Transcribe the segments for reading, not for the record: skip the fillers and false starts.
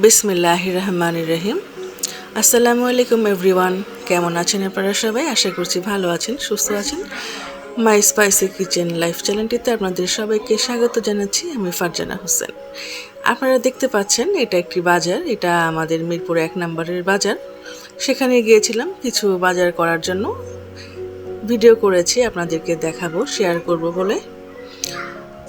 বিসমিল্লাহির রহমানির রহিম। আসসালামু আলাইকুম এভরিওয়ান, কেমন আছেন আপনারা সবাই? আশা করছি ভালো আছেন, সুস্থ আছেন। মাই স্পাইসি কিচেন লাইফ চ্যানেলটিতে আপনাদের সবাইকে স্বাগত জানাচ্ছি। আমি ফারজানা হোসেন। আপনারা দেখতে পাচ্ছেন এটা একটি বাজার, এটা আমাদের মিরপুর 1 নম্বরের বাজার। সেখানে গিয়েছিলাম কিছু বাজার করার জন্য, ভিডিও করেছি আপনাদেরকে দেখাবো, শেয়ার করব বলে।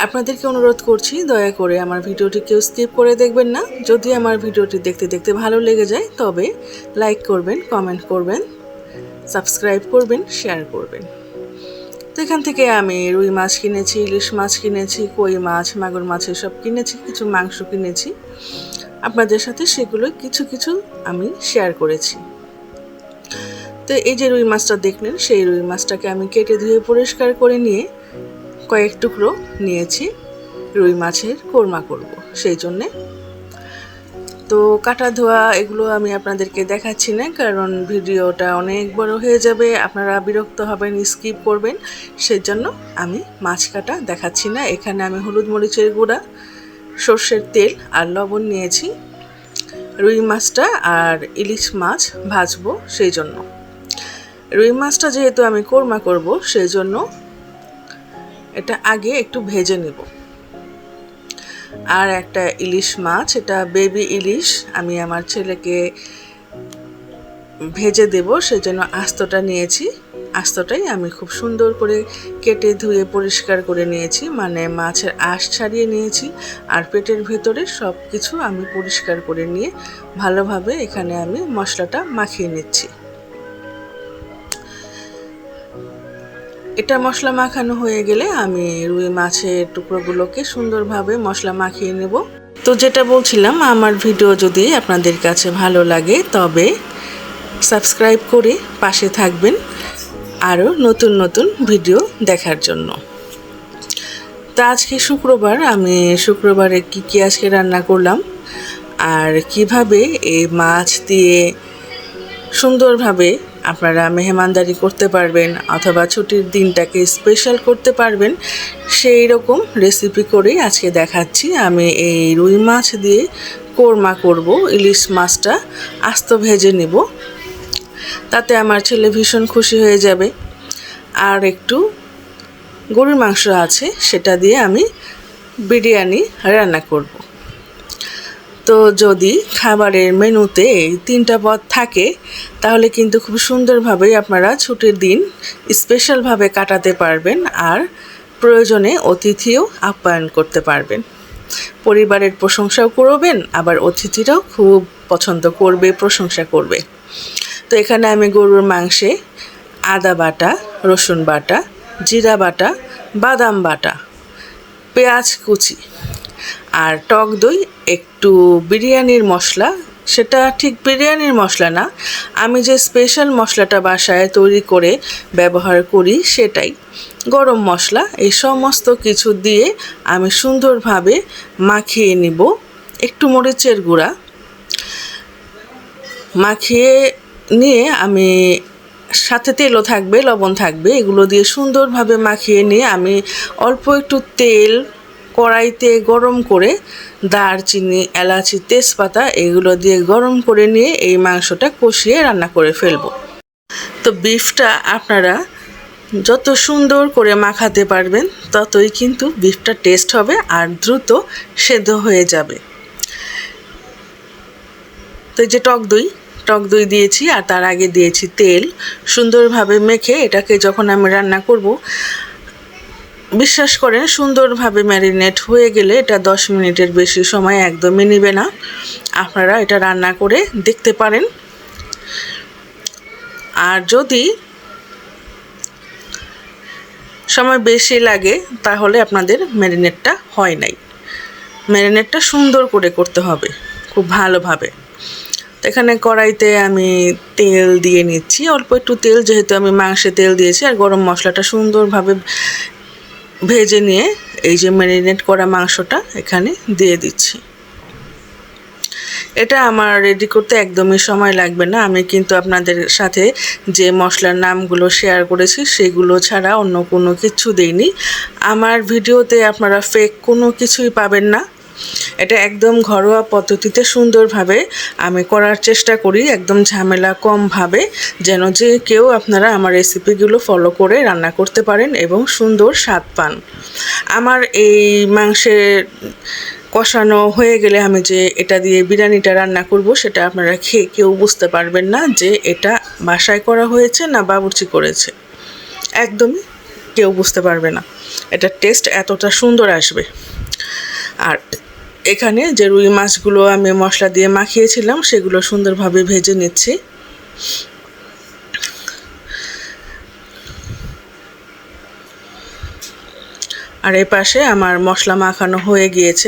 আপনাদেরকে অনুরোধ করছি দয়া করে আমার ভিডিওটি কেউ স্কিপ করে দেখবেন না। যদি আমার ভিডিওটি দেখতে দেখতে ভালো লেগে যায় তবে লাইক করবেন, কমেন্ট করবেন, সাবস্ক্রাইব করবেন, শেয়ার করবেন। তো এখান থেকে আমি রুই মাছ কিনেছি, ইলিশ মাছ কিনেছি, কই মাছ, মাগুর মাছ এসব কিনেছি, কিছু মাংস কিনেছি। আপনাদের সাথে সেগুলো কিছু কিছু আমি শেয়ার করেছি। তো এই যে রুই মাছটা দেখলেন, সেই রুই মাছটাকে আমি কেটে ধুয়ে পরিষ্কার করে নিয়ে কয়েক টুকরো নিয়েছি। রুই মাছের কোরমা করব সেই জন্যে। তো কাটা ধোয়া এগুলো আমি আপনাদেরকে দেখাচ্ছি না, কারণ ভিডিওটা অনেক বড় হয়ে যাবে, আপনারা বিরক্ত হবেন, স্কিপ করবেন। সেই জন্য আমি মাছ কাটা দেখাচ্ছি না। এখানে আমি হলুদ মরিচের গুঁড়া, সর্ষের তেল আর লবণ নিয়েছি। রুই মাছটা আর ইলিশ মাছ ভাজবো সেই জন্য। রুই মাছটা যেহেতু আমি কোরমা করব সেই জন্য এটা আগে একটু ভেজে নেব। আর একটা ইলিশ মাছ, এটা বেবি ইলিশ, আমি আমার ছেলেকে ভেজে দেব সেই জন্য আস্তটা নিয়েছি। আস্তটাই আমি খুব সুন্দর করে কেটে ধুয়ে পরিষ্কার করে নিয়েছি, মানে মাছের আঁশ ছাড়িয়ে নিয়েছি। আর পেটের ভেতরে সব কিছু আমি পরিষ্কার করে নিয়ে ভালোভাবে এখানে আমি মশলাটা মাখিয়ে নিচ্ছি। এটা মশলা মাখানো হয়ে গেলে আমি রুই মাছের টুকরোগুলোকে সুন্দরভাবে মশলা মাখিয়ে নেব। তো যেটা বলছিলাম, আমার ভিডিও যদি আপনাদের কাছে ভালো লাগে তবে সাবস্ক্রাইব করে পাশে থাকবেন আরও নতুন নতুন ভিডিও দেখার জন্য। তা আজকে শুক্রবার, আমি শুক্রবারে কি আজকে রান্না করলাম আর কিভাবে এই মাছ দিয়ে সুন্দরভাবে আপনারা মেহমানদারি করতে পারবেন অথবা ছুটির দিনটাকে স্পেশাল করতে পারবেন, সেই রকম রেসিপি করেই আজকে দেখাচ্ছি। আমি এই রুই মাছ দিয়ে কোরমা করব। ইলিশ মাছটা আস্ত ভেজে নেব, তাতে আমার ছেলে ভীষণ খুশি হয়ে যাবে। আর একটু গরুর মাংস আছে, সেটা দিয়ে আমি বিরিয়ানি রান্না করব। তো যদি খাবারের মেনুতে এই 3টা পদ থাকে তাহলে কিন্তু খুব সুন্দরভাবে আপনারা ছুটির দিন স্পেশালভাবে কাটাতে পারবেন, আর প্রয়োজনে অতিথিও আপ্যায়ন করতে পারবেন। পরিবারের প্রশংসাও করবেন, আবার অতিথিরাও খুব পছন্দ করবে, প্রশংসা করবে। তো এখানে আমি গরুর মাংসে আদা বাটা, রসুন বাটা, জিরা বাটা, বাদাম বাটা, পেঁয়াজ কুচি আর টক দই, একটু বিরিয়ানির মশলা, সেটা ঠিক বিরিয়ানির মশলা না, আমি যে স্পেশাল মশলাটা বাসায় তৈরি করে ব্যবহার করি সেটাই, গরম মশলা, এই সমস্ত কিছু দিয়ে আমি সুন্দরভাবে মাখিয়ে নিব। একটু মরিচের গুঁড়া মাখিয়ে নিয়ে আমি, সাথে তেলও থাকবে, লবণ থাকবে, এগুলো দিয়ে সুন্দরভাবে মাখিয়ে নিয়ে আমি অল্প একটু তেল কড়াইতে গরম করে দারচিনি, এলাচি, তেজপাতা এগুলো দিয়ে গরম করে নিয়ে এই মাংসটা কষিয়ে রান্না করে ফেলবো। তো বিফটা আপনারা যত সুন্দর করে মাখাতে পারবেন ততই কিন্তু বিফটা টেস্ট হবে আর দ্রুত সেদ্ধ হয়ে যাবে। তো এই যে টক দই দিয়েছি আর তার আগে দিয়েছি তেল। সুন্দরভাবে মেখে এটাকে যখন আমি রান্না করব, বিশ্বাস করেন সুন্দরভাবে ম্যারিনেট হয়ে গেলে এটা 10 মিনিটের বেশি সময় একদমই নেবে না। আপনারা এটা রান্না করে দেখতে পারেন। আর যদি সময় বেশি লাগে তাহলে আপনাদের ম্যারিনেটটা হয় নাই। ম্যারিনেটটা সুন্দর করে করতে হবে, খুব ভালোভাবে। এখানে কড়াইতে আমি তেল দিয়ে নিচ্ছি, অল্প একটু তেল, যেহেতু আমি মাংসে তেল দিয়েছি। আর গরম মশলাটা সুন্দরভাবে ভেজে নিয়ে এই যে ম্যারিনেট করা মাংসটা এখানে দিয়ে দিচ্ছি। এটা আমার রেডি করতে একদমই সময় লাগবে না। আমি কিন্তু আপনাদের সাথে যে মশলার নামগুলো শেয়ার করেছি সেগুলো ছাড়া অন্য কোনো কিছু দেইনি। আমার ভিডিওতে আপনারা ফেক কোনো কিছুই পাবেন না। এটা একদম ঘরোয়া পদ্ধতিতে সুন্দরভাবে আমি করার চেষ্টা করি, একদম ঝামেলা কমভাবে, যেন যে কেউ আপনারা আমার রেসিপিগুলো ফলো করে রান্না করতে পারেন এবং সুন্দর স্বাদ পান। আমার এই মাংসের কষানো হয়ে গেলে আমি যে এটা দিয়ে বিরিয়ানিটা রান্না করব, সেটা আপনারা খেয়ে কেউ বুঝতে পারবেন না যে এটা বাসায় করা হয়েছে না বাবুর্চি করেছে। একদমই কেউ বুঝতে পারবে না, এটার টেস্ট এতটা সুন্দর আসবে। আর এখানে যে রুই মাছগুলো আমি মশলা দিয়ে মাখিয়েছিলাম সেগুলো সুন্দরভাবে ভেজে নিচ্ছি। আর এই পাশে আমার মশলা মাখানো হয়ে গিয়েছে,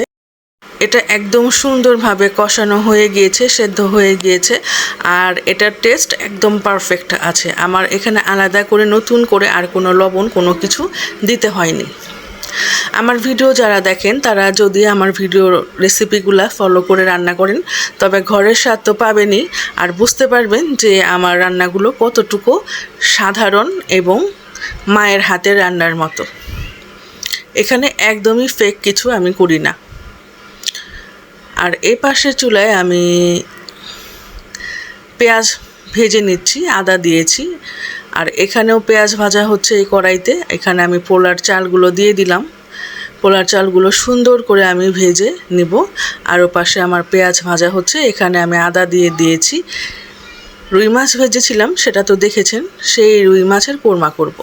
এটা একদম সুন্দরভাবে কষানো হয়ে গিয়েছে, সেদ্ধ হয়ে গিয়েছে, আর এটার টেস্ট একদম পারফেক্ট আছে। আমার এখানে আলাদা করে নতুন করে আর কোনো লবণ কোনো কিছু দিতে হয়নি। আমার ভিডিও যারা দেখেন তারা যদি আমার ভিডিও রেসিপিগুলা ফলো করে রান্না করেন তবে ঘরের স্বাদ তো পাবেনই, আর বুঝতে পারবেন যে আমার রান্নাগুলো কতটুকু সাধারণ এবং মায়ের হাতের রান্নার মতো। এখানে একদমই ফেক কিছু আমি করি না। আর এই পাশের চুলায় আমি পেঁয়াজ ভেজে নিচ্ছি, আদা দিয়েছি, আর এখানেও পেঁয়াজ ভাজা হচ্ছে এই কড়াইতে। এখানে আমি পোলার চালগুলো দিয়ে দিলাম, পোলার চালগুলো সুন্দর করে আমি ভেজে নিব। আর ও পাশে আমার পেঁয়াজ ভাজা হচ্ছে, এখানে আমি আদা দিয়ে দিয়েছি। রুই মাছ ভেজেছিলাম সেটা তো দেখেছেন, সেই রুই মাছের কোরমা করব।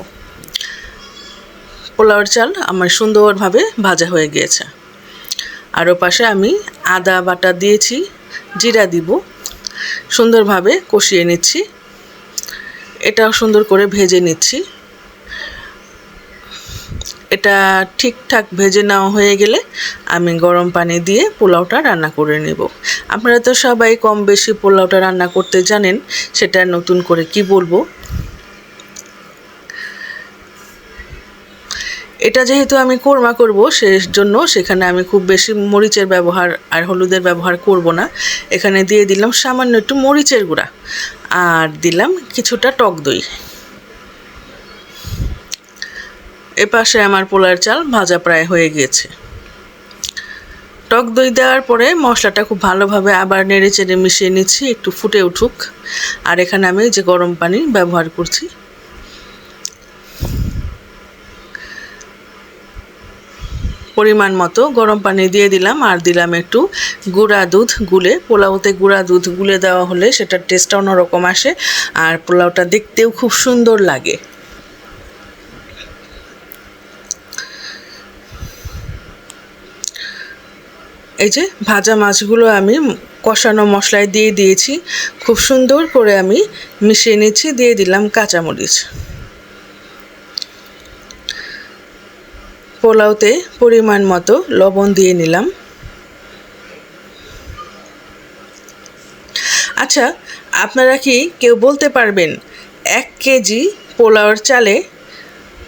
পোলাওর চাল আমার সুন্দরভাবে ভাজা হয়ে গিয়েছে। আর ও পাশে আমি আদা বাটা দিয়েছি, জিরা দিব, সুন্দরভাবে কষিয়ে নিচ্ছি। এটাও সুন্দর করে ভেজে নিচ্ছি। এটা ঠিকঠাক ভেজে নেওয়া হয়ে গেলে আমি গরম পানি দিয়ে পোলাওটা রান্না করে নেব। আপনারা তো সবাই কম বেশি পোলাওটা রান্না করতে জানেন, সেটা নতুন করে কি বলবো। এটা যেহেতু আমি কোরমা করব সেজন্য সেখানে আমি খুব বেশি মরিচের ব্যবহার আর হলুদের ব্যবহার করব না। এখানে দিয়ে দিলাম সামান্য একটু মরিচের গুঁড়া, আর দিলাম কিছুটা টক দই। এপাশে আমার পোলার চাল ভাজা প্রায় হয়ে গিয়েছে। টক দই দেওয়ার পরে মশলাটা খুব ভালোভাবে আবার নেড়ে চেড়ে মিশিয়ে নিচ্ছি, একটু ফুটে উঠুক। আর এখানে আমি যে গরম পানি ব্যবহার করছি, পরিমাণ মতো গরম পানি দিয়ে দিলাম, আর দিলাম একটু গুঁড়া দুধ গুলে। পোলাওতে গুঁড়া দুধ গুলে দেওয়া হলে সেটার টেস্টটা অন্যরকম আসে, আর পোলাওটা দেখতেও খুব সুন্দর লাগে। এই যে ভাজা মাছগুলো আমি কষানো মশলায় দিয়ে দিয়েছি, খুব সুন্দর করে আমি মিশিয়ে নিচ্ছি। দিয়ে দিলাম কাঁচামরিচ। পোলাওতে পরিমাণ মতো লবণ দিয়ে নিলাম। আচ্ছা, আপনারা কি কেউ বলতে পারবেন 1 কেজি পোলাওর চালে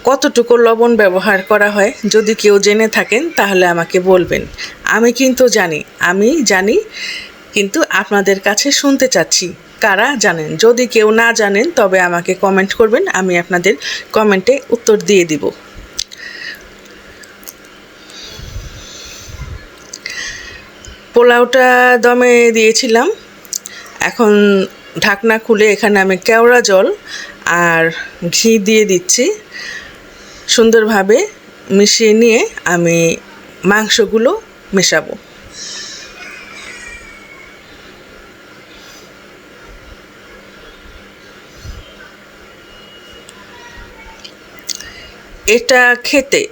কতটুকু লবণ ব্যবহার করা হয়? যদি কেউ জেনে থাকেন তাহলে আমাকে বলবেন। আমি কিন্তু জানি, কিন্তু আপনাদের কাছে শুনতে চাচ্ছি কারা জানেন। যদি কেউ না জানেন তবে আমাকে কমেন্ট করবেন, আমি আপনাদের কমেন্টে উত্তর দিয়ে দিব। পোলাওটা দমে দিয়েছিলাম, এখন ঢাকনা খুলে এখানে আমি কেওড়া জল আর ঘি দিয়ে দিচ্ছি। সুন্দরভাবে মিশিয়ে নিয়ে আমি মাংসগুলো মেশাবো। এটা খেতে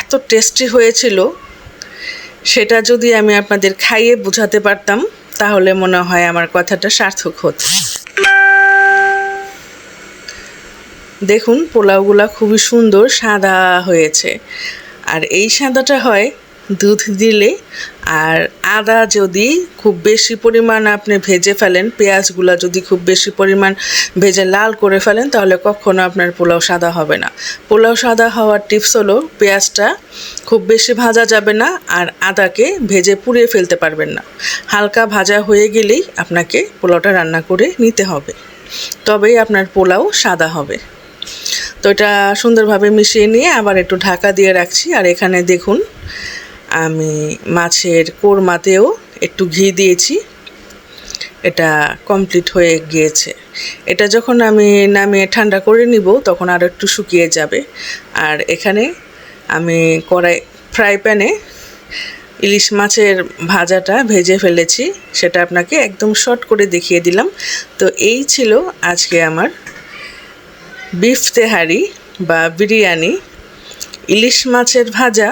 এত টেস্টি হয়েছিল, সেটা যদি আমি আপনাদের খাইয়ে বোঝাতে পারতাম তাহলে মনে হয় আমার কথাটা সার্থক হতো। দেখুন পোলাওগুলা খুবই সুন্দর সাদা হয়েছে, আর এই সাদাটা হয় দুধ দিলে। আর আদা যদি খুব বেশি পরিমাণ আপনি ভেজে ফেলেন, পেঁয়াজগুলা যদি খুব বেশি পরিমাণ ভেজে লাল করে ফেলেন তাহলে কখনো আপনার পোলাও সাদা হবে না। পোলাও সাদা হওয়ার টিপস হলো পেঁয়াজটা খুব বেশি ভাজা যাবে না, আর আদাকে ভেজে পুড়িয়ে ফেলতে পারবেন না। হালকা ভাজা হয়ে গেলেই আপনাকে পোলাওটা রান্না করে নিতে হবে, তবেই আপনার পোলাও সাদা হবে। তো এটা সুন্দরভাবে মিশিয়ে নিয়ে আবার একটু ঢাকা দিয়ে রাখছি। আর এখানে দেখুন আমি মাছের কোরমাতেও একটু ঘি দিয়েছি। এটা কমপ্লিট হয়ে গিয়েছে। এটা যখন আমি নামিয়ে ঠান্ডা করে নিব তখন আরও একটু শুকিয়ে যাবে। আর এখানে আমি ফ্রাই প্যানে ইলিশ মাছের ভাজাটা ভেজে ফেলেছি, সেটা আপনাকে একদম শর্ট করে দেখিয়ে দিলাম। তো এই ছিল আজকে আমার বিফ তেহারি বা বিরিয়ানি, ইলিশ মাছের ভাজা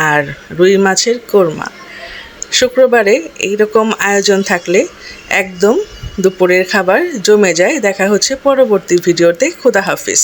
আর রুই মাছের কোরমা। শুক্রবারে এইরকম আয়োজন থাকলে একদম দুপুরের খাবার জমে যায়। দেখা হচ্ছে পরবর্তী ভিডিওতে। খোদা হাফিজ।